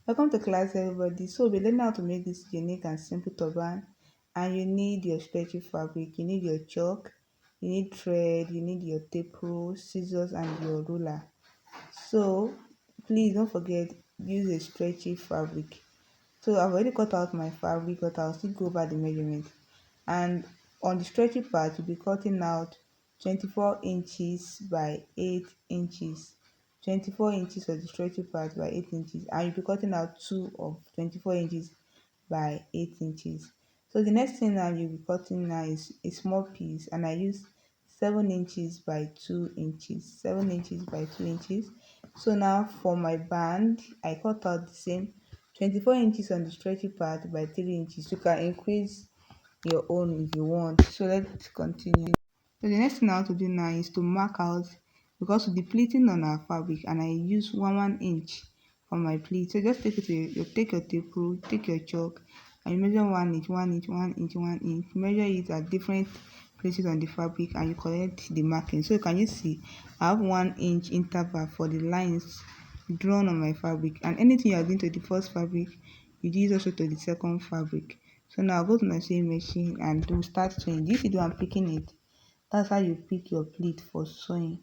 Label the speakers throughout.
Speaker 1: Welcome to class, everybody. So we're learning how to make this unique and simple turban, and you need your stretchy fabric, you need your chalk, you need thread, you need your tape roll, scissors, and your ruler. So please don't forget, use a stretchy fabric. So I've already cut out my fabric, but I'll still go over the measurement. And on the stretchy part, you'll be cutting out 24 inches by 8 inches. 24 inches of the stretchy part by 8 inches, and you'll be cutting out two of 24 inches by 8 inches. So the next thing now you'll be cutting now is a small piece, and I use 7 inches by 2 inches. 7 inches by 2 inches. So now for my band, I cut out the same 24 inches on the stretchy part by 3 inches. You can increase your own if you want. So let's continue. So the next thing I want to do now is to mark out, because of the pleating on our fabric, and I use one inch for my pleat. So just take it to take your tape rule, take your chalk, and you measure 1 inch, 1 inch, 1 inch, 1 inch. Measure it at different places on the fabric, and you collect the marking. So can you see I have 1 inch interval for the lines drawn on my fabric, and anything you are doing to the first fabric, you do it also to the second fabric. So now I'll go to my sewing machine and do start sewing. This is the I'm picking it. That's how you pick your pleat for sewing.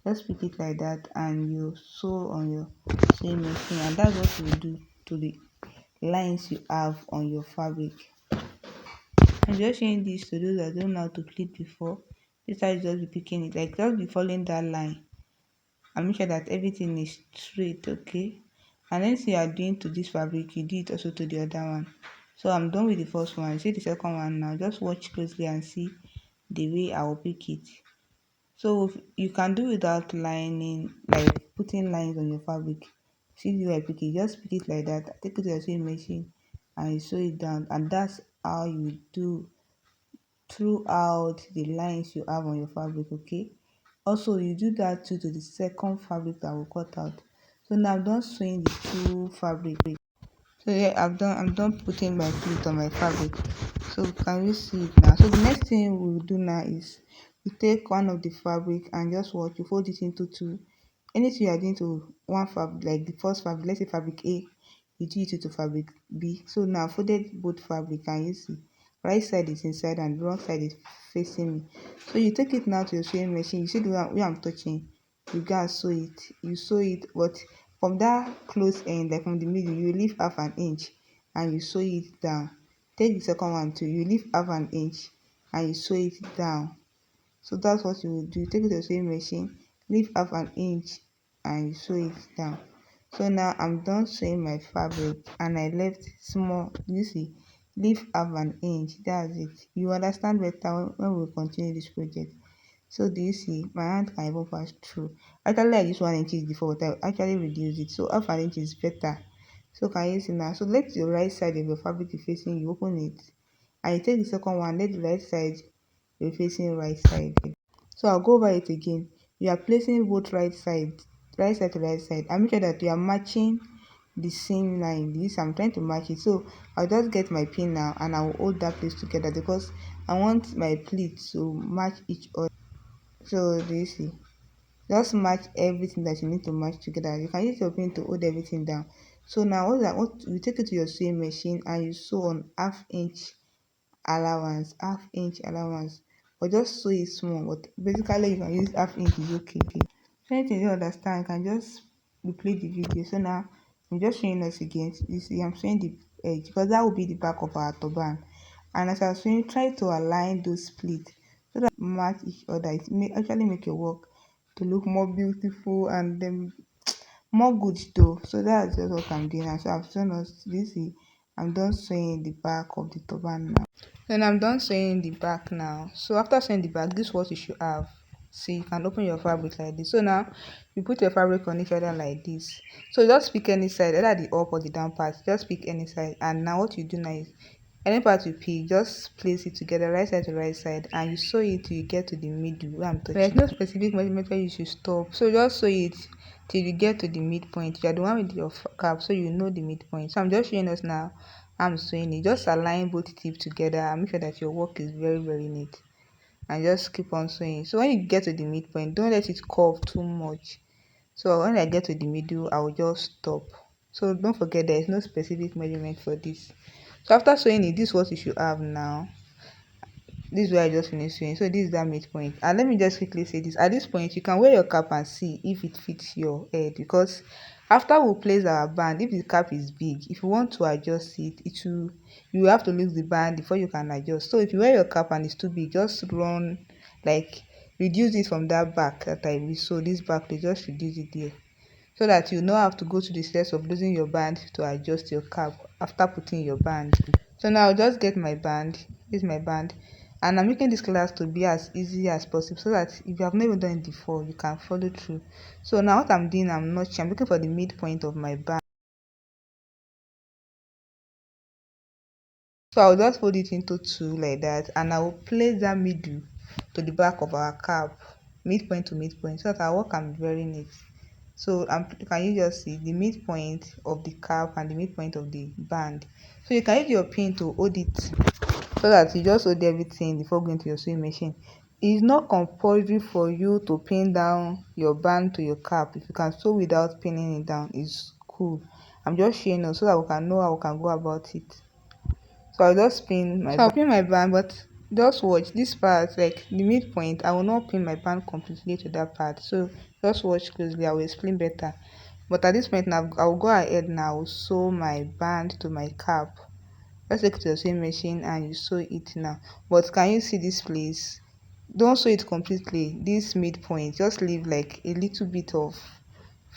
Speaker 1: Just pick it like that and you sew on your sewing machine, and that's what you do to the lines you have on your fabric. I'm just showing this to those that don't know how to pleat before. This how you just be picking it, like just be following that line and make sure that everything is straight, okay? And anything you are doing to this fabric, you do it also to the other one. So I'm done with the first one. See the second one now. Just watch closely and see the way I will pick it. So you can do without lining, like putting lines on your fabric. See the way I pick it, just pick it like that, take it to your sewing machine and you sew it down, and that's how you do throughout the lines you have on your fabric, okay? Also you do that too to the second fabric that will cut out. So now I'm done sewing the two fabric. So yeah, I'm done putting my pleat on my fabric. So can you see it now? So the next thing we'll do now is you take one of the fabric and just what you fold it into two. Anything you are doing to one fabric, like the first fabric, let's say fabric A, you do it to fabric B. So now folded both fabric, and you see right side is inside and the wrong side is facing me. So you take it now to your sewing machine. You see the one where I'm touching, you guys sew it. You sew it, but from that close end, like from the middle, you leave half an inch and you sew it down. Take the second one too, you leave half an inch and you sew it down. So that's what you will do. Take it to the sewing machine, leave half an inch and you sew it down. So now I'm done sewing my fabric and I left small. You see, leave half an inch. That's it. You understand better when we continue this project. So do you see my hand can even pass through? Actually I used 1 inch before, but I actually reduced it. So half an inch is better. So can you see now? So let your right side of your fabric be facing you, open it. And you take the second one, let the right side be facing right side. So I'll go over it again. You are placing both right side to right side, and make sure that you are matching the same line. This I'm trying to match it. So I'll just get my pin now and I will hold that place together because I want my pleats to match each other. So do you see? Just match everything that you need to match together. You can use your pin to hold everything down. So now what you take it to your sewing machine and you sew on half inch allowance, or just sew it small, but basically you can use half inch is okay. So anything you don't understand, you can just replay the video. So now I'm just showing us again. You see I'm showing the edge because that will be the back of our turban, and as I'm showing, try to align those split so that match each other. It may actually make your work to look more beautiful and then more good though. So that's just what I'm doing. And so I've shown us this. I'm done sewing the back of the turban now. Then I'm done sewing the back now. So after sewing the back, this is what you should have. See, you can open your fabric like this. So now you put your fabric on each other like this. So just pick any side, either the up or the down part. Just pick any side. And now what you do now is any part you pick, just place it together right side to right side, and you sew it till you get to the middle where I'm touching. There's no specific measurement where you should stop. So just sew it till you get to the midpoint. You're the one with your cap, so you know the midpoint. So I'm just showing us now. I'm sewing it. Just align both tips together and make sure that your work is very neat. And just keep on sewing. So when you get to the midpoint, don't let it curve too much. So when I get to the middle, I will just stop. So don't forget there is no specific measurement for this. So after sewing it, this is what you should have now. This is where I just finished sewing. So this is that midpoint. And let me just quickly say this. At this point, you can wear your cap and see if it fits your head, because after we place our band, if the cap is big, if you want to adjust it, you will have to lose the band before you can adjust. So if you wear your cap and it's too big, just run, like, reduce it from that back that I will sew this back, they just reduce it there, so that you not have to go to the steps of losing your band to adjust your cap after putting your band. So now I'll just get my band. This is my band, and I'm making this class to be as easy as possible, so that if you have never done it before, you can follow through. So now what I'm doing, I'm looking for the midpoint of my band. So I'll just fold it into two like that, and I will place that middle to the back of our cap, midpoint to midpoint, so that our work can be very neat. So can you just see the midpoint of the cap and the midpoint of the band? So you can use your pin to hold it, so that you just hold everything before going to your sewing machine. It's not compulsory for you to pin down your band to your cap. If you can sew without pinning it down, it's cool. I'm just sharing us so that we can know how we can go about it. So I'll just pin my I'll pin my band, but just watch this part, like the midpoint. I will not pin my band completely to that part, so just watch closely. I will explain better. But at this point now, I'll go ahead now, sew my band to my cap. Just take it to your sewing machine and you sew it now. But can you see this place? Don't sew it completely. This midpoint, just leave like a little bit of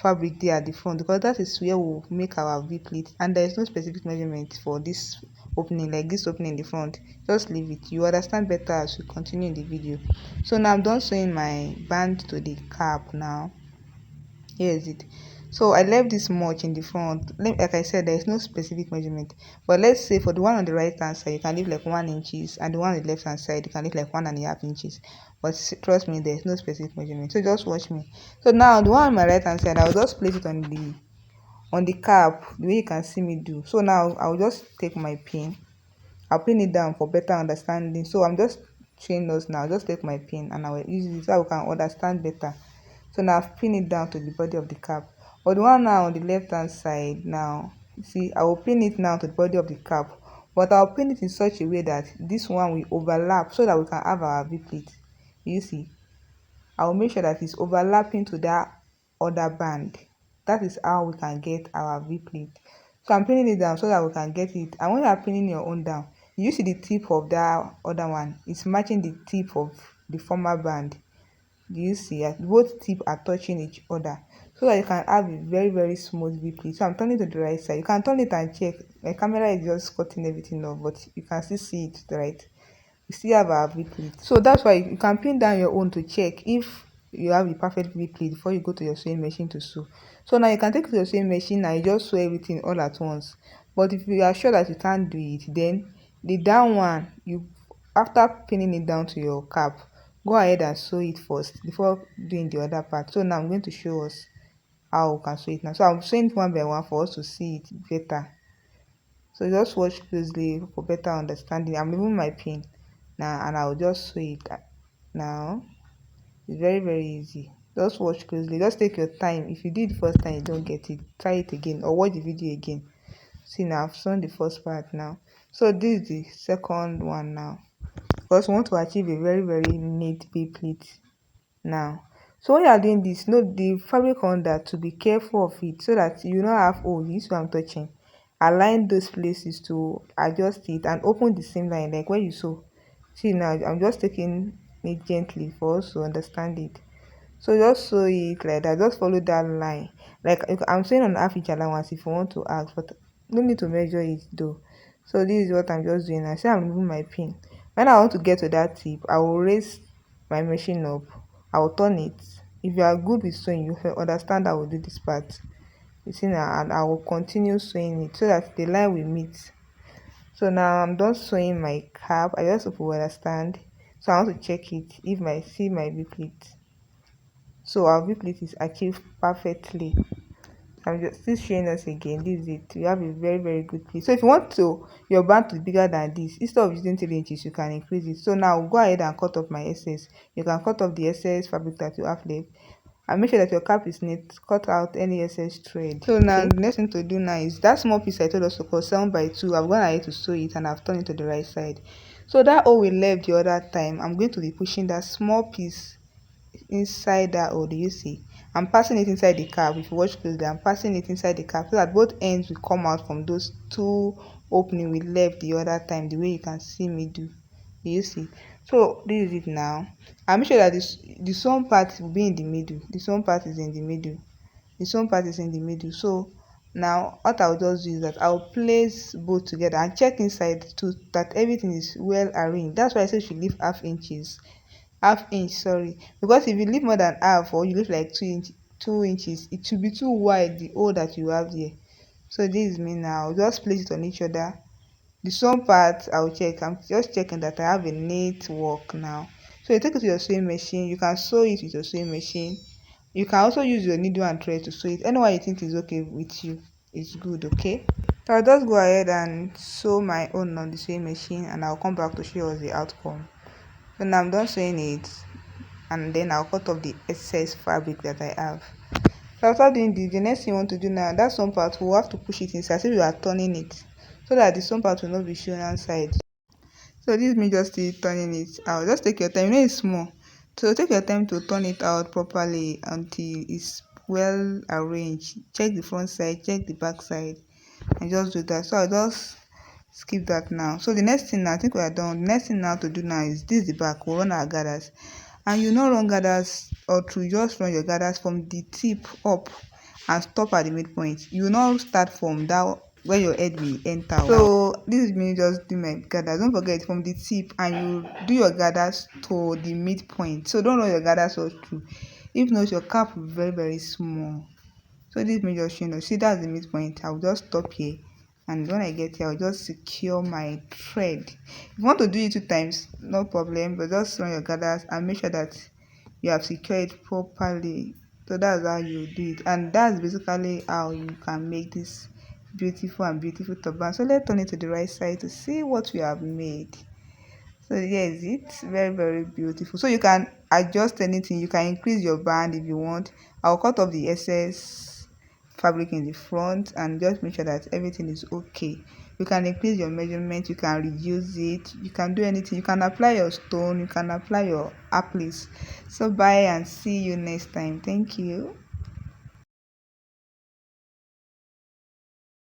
Speaker 1: fabric there at the front, because that is where we'll make our V pleat, and there is no specific measurement for this opening, like this opening in the front. Just leave it. You understand better as we continue in the video. So now I'm done sewing my band to the cap now. Here is it. So I left this much in the front. Like I said, there is no specific measurement, but let's say for the one on the right hand side you can leave like 1 inches, and the one on the left hand side you can leave like 1.5 inches. But trust me, there is no specific measurement, so just watch me. So now the one on my right hand side, I'll just place it on the cap the way you can see me do. So now I'll just take my pin. I'll pin it down for better understanding. So I'm just showing us now. Just take my pin and I will use it so we can understand better. So now I've pinned it down to the body of the cap. But the one now on the left hand side now, you see, I will pin it now to the body of the cap. But I'll pin it in such a way that this one will overlap, so that we can have our V plate. You see, I will make sure that it's overlapping to that other band. That is how we can get our V plate. So I'm pinning it down so that we can get it. And when you are pinning your own down, you see the tip of that other one. It's matching the tip of the former band. Do you see that both tips are touching each other, so that you can have a very smooth V plate? So I'm turning to the right side. You can turn it and check. My camera is just cutting everything off, but you can still see it to the right. We still have our V plate. So that's why you can pin down your own to check if you have the perfect V plate before you go to your sewing machine to sew. So now you can take it to your sewing machine and you just sew everything all at once. But if you are sure that you can't do it, then the down one, you, after pinning it down to your cap, go ahead and sew it first before doing the other part. So now I'm going to show us how we can sew it now. So I'm sewing it one by one for us to see it better. So just watch closely for better understanding. I'm removing my pin now and I'll just sew it now. It's very easy. Just watch closely. Just take your time. If you did the first time you don't get it, try it again or watch the video again. See, now I've sewn the first part now. So this is the second one now, because we want to achieve a very neat V plate now. So when you are doing this, note the fabric under, to be careful of it, so that you don't have, oh, this one I'm touching, align those places to adjust it and open the same line like when you sew. See, now I'm just taking it gently for us to understand it. So just sew it like that. Just follow that line. Like I'm saying on half inch allowance if you want to ask, but no need to measure it though. So this is what I'm just doing. I say I'm removing my pin. When I want to get to that tip, I will raise my machine up. I will turn it. If you are good with sewing, you understand I will do this part. You see now, and I will continue sewing it so that the line will meet. So now I'm done sewing my cap. I just hope you understand. So I want to check it if my see my V plate. So our V plate is achieved perfectly. I'm just still showing us again. This is it. You have a very good plate. So if you want to your band to be bigger than this, instead of using 3 inches, you can increase it. So now go ahead and cut off my excess. You can cut off the excess fabric that you have left. and make sure that your cap is neat. Cut out any excess thread. So now the next thing to do now is that small piece I told us to cut 7 by 2. I've gone ahead to sew it and I've turned it to the right side. So that hole we left the other time, I'm going to be pushing that small piece inside that hole. Do you see? I'm passing it inside the cap. If you watch closely, I'm passing it inside the cap so that both ends will come out from those two opening we left the other time, the way you can see me do. Do you see? So this is it now. I'll make sure that the sewn part will be in the middle. The sewn part is in the middle. The sewn part is in the middle. So now what I'll just do is that I'll place both together and check inside to that everything is well arranged. That's why I say you should leave half inch, sorry, because if you leave more than half or you leave like 2 inches, it should be too wide, the hole that you have there. So this is me now. I'll just place it on each other. The sewn part I'll check. I'm just checking that I have a neat work now. So you take it to your sewing machine. You can sew it with your sewing machine. You can also use your needle and thread to sew it. Anyone you think is okay with you, it's good. Okay, so I'll just go ahead and sew my own on the sewing machine, and I'll come back to show us the outcome. So now I'm done sewing it, and then I'll cut off the excess fabric that I have. So after doing this, the next thing you want to do now, that sewn part, we'll have to push it inside as if you are turning it, so that the sewn part will not be shown outside. So this is me just still turning it out. Just take your time. You know it's small, so take your time to turn it out properly until it's well arranged. Check the front side, check the back side, and just do that. So I'll just skip that now. So the next thing now, I think we are done. The next thing now to do now is this, the back. We'll run our gathers, and you not run gathers or through, just run your gathers from the tip up and stop at the midpoint. You will not start from that where your head will enter. So this is me just do my gathers. Don't forget, from the tip, and you do your gathers to the midpoint. So don't run your gathers all through. If not, your cap will be very, very small. So this is me just showing you. See, that's the midpoint. I'll just stop here, and when I get here, I'll just secure my thread. If you want to do it 2 times, no problem, but just run your gathers and make sure that you have secured it properly. So that's how you do it, and that's basically how you can make this beautiful turban. So let's turn it to the right side to see what we have made. So yes, it's very, very beautiful. So you can adjust anything. You can increase your band if you want. I'll cut off the excess fabric in the front and just make sure that everything is okay. You can increase your measurement, you can reduce it, you can do anything. You can apply your stone, you can apply your apples. So bye and see you next time. Thank you.